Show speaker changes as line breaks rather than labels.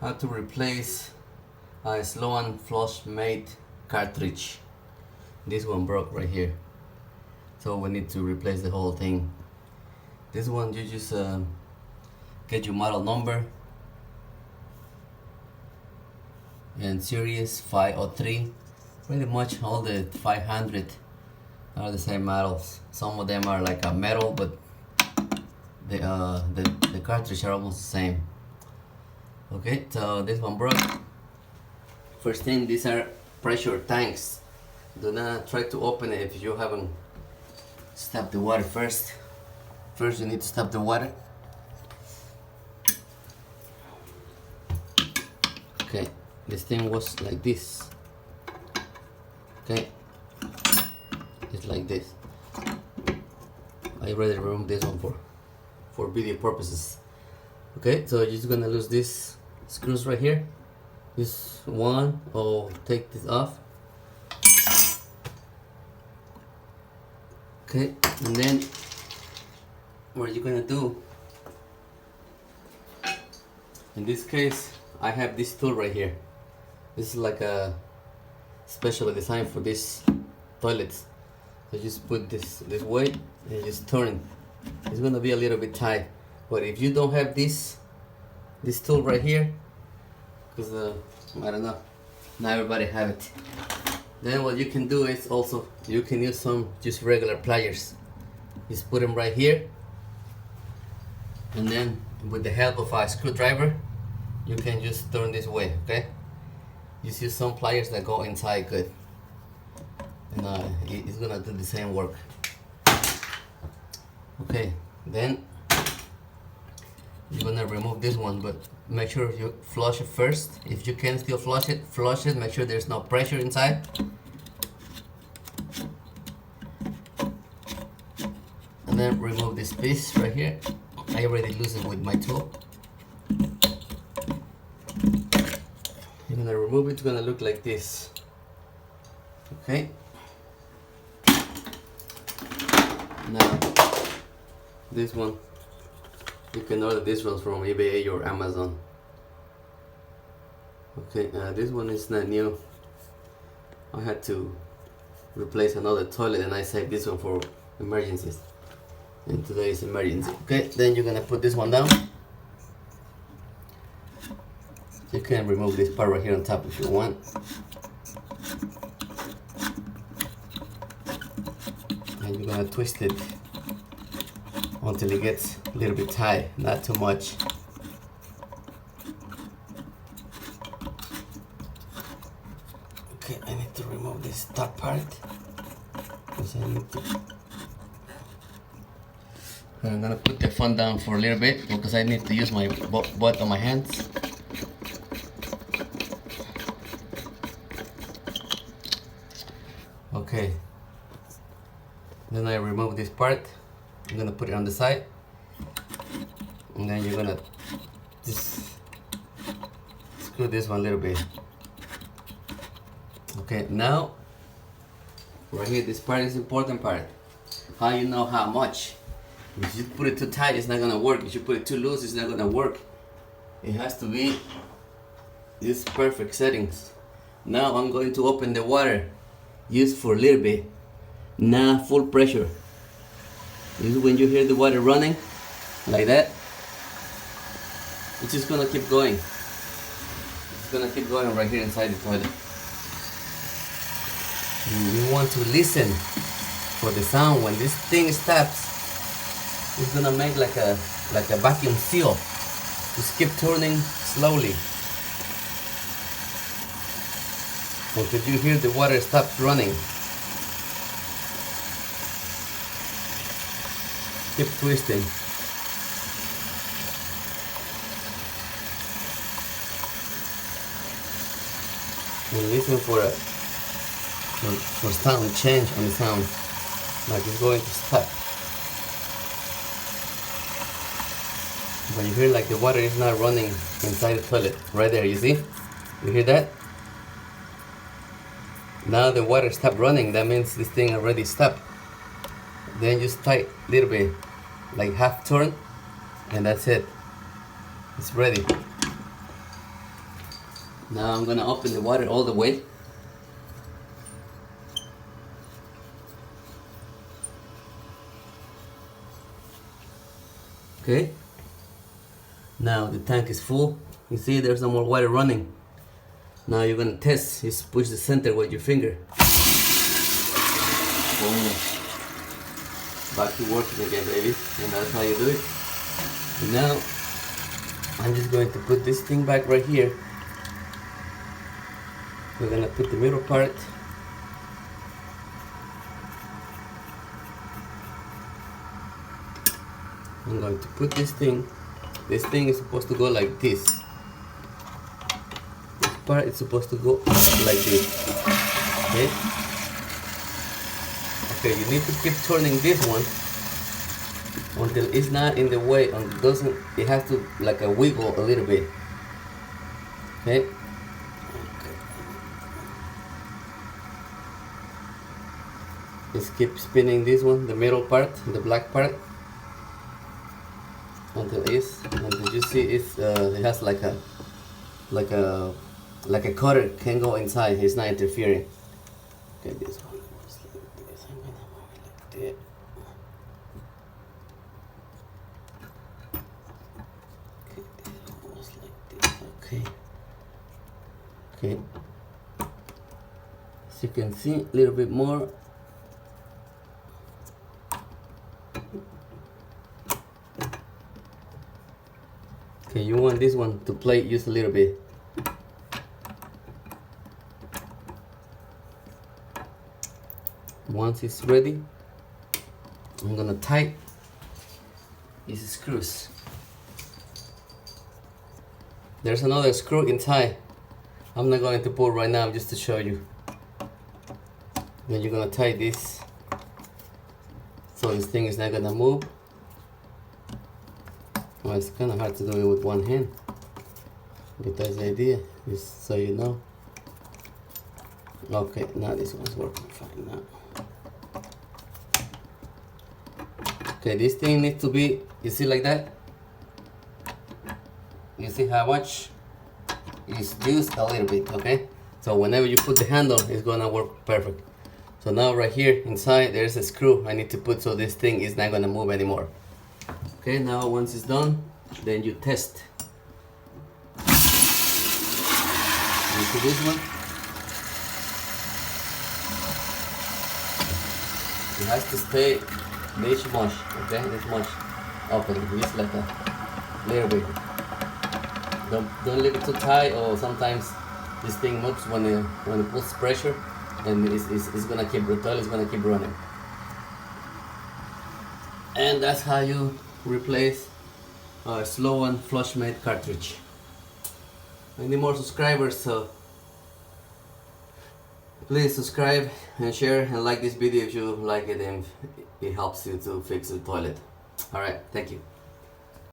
how to replace a sloan flush mate cartridge. This one broke right here, so we need to replace the whole thing. This one you just get your model number and series 503. Pretty much all the 500 are the same models. Some of them are like a metal, but the cartridge are almost the same. Okay, so this one broke. First thing, these are pressure tanks. Do not try to open it if you haven't stopped the water first. First you need to stop the water. Okay, this thing was like this. Okay, it's like this. I already removed this one for video purposes. Okay, so you're just gonna lose these screws right here. This one, or take this off. Okay, and then what you're gonna do, in this case I have this tool right here. This is like a specially designed for this toilets. So just put this way and just turn it. It's gonna be a little bit tight, but if you don't have this tool right here, because I don't know, not everybody have it, then what you can do is also you can use some just regular pliers. Just put them right here, and then with the help of a screwdriver you can just turn this way. Okay, just use some pliers that go inside good, and it's gonna do the same work. Okay, then you're gonna remove this one, but make sure you flush it first. If you can still flush it, make sure there's no pressure inside. And then remove this piece right here. I already loosened it with my tool. You're gonna remove it, it's gonna look like this. Okay. Now, this one, you can order this one from eBay or Amazon. Okay, this one is not new. I had to replace another toilet and I saved this one for emergencies. And today is emergency. Okay, then you're gonna put this one down. You can remove this part right here on top if you want. And you're gonna twist it until it gets a little bit tight, not too much. Okay, I need to remove this top part because I need to. I'm gonna put the phone down for a little bit because I need to use my both of my hands. Okay, then I remove this part. I'm gonna put it on the side, and then you're gonna just screw this one a little bit. Okay, now right here, this part is the important part. How you know how much? If you put it too tight, it's not gonna work. If you put it too loose, it's not gonna work. It has to be these perfect settings. Now I'm going to open the water, use for a little bit, not full pressure. This is when you hear the water running, like that. It's just gonna keep going. It's gonna keep going right here inside the toilet. And you want to listen for the sound. When this thing stops, it's gonna make like a vacuum seal. Just keep turning slowly until you hear the water stops running. Keep twisting. And listen for sound change on the sound, like it's going to stop. When you hear like the water is not running inside the toilet, right there, you see? You hear that? Now the water stopped running, that means this thing already stopped. Then just tight a little bit, like half turn, and that's it. It's ready. Now I'm gonna open the water all the way. Okay. Now the tank is full. You see there's no more water running. Now you're gonna test. Just push the center with your finger. Boom. Back to working again, baby. And that's how you do it. And now I'm just going to put this thing back right here. We're gonna put the middle part. I'm going to put this thing. This thing is supposed to go like this. This part is supposed to go like this. Okay? Okay, you need to keep turning this one until it's not in the way, and it has to like a wiggle a little bit. Okay? Just keep spinning this one, the middle part, the black part, until you see it has like a cutter can go inside. It's not interfering. Okay, this one goes like this. I'm gonna move it like that. Okay, this one goes like this. Okay. Okay. As you can see, a little bit more. Okay, you want this one to play just a little bit. Once it's ready, I'm gonna tighten these screws. There's another screw inside. I'm not going to pull right now, just to show you. Then you're gonna tie this so this thing is not gonna move. Well, it's kind of hard to do it with one hand, but that's the idea, just so you know. Okay, now this one's working fine now. Okay, this thing needs to be, you see like that? You see how much? It's used a little bit, okay? So whenever you put the handle, it's gonna work perfect. So now right here inside, there's a screw I need to put so this thing is not gonna move anymore. Okay, now once it's done, then you test. You see this one? It has to stay this much, okay? This much open, just like a little bit. Don't leave it too tight, or sometimes this thing moves when it puts pressure, and it's gonna keep, the toilet's gonna keep running. And that's how you replace a Sloan flush mate cartridge. I need more subscribers, so please subscribe and share and like this video if you like it and it helps you to fix the toilet. Alright, thank you.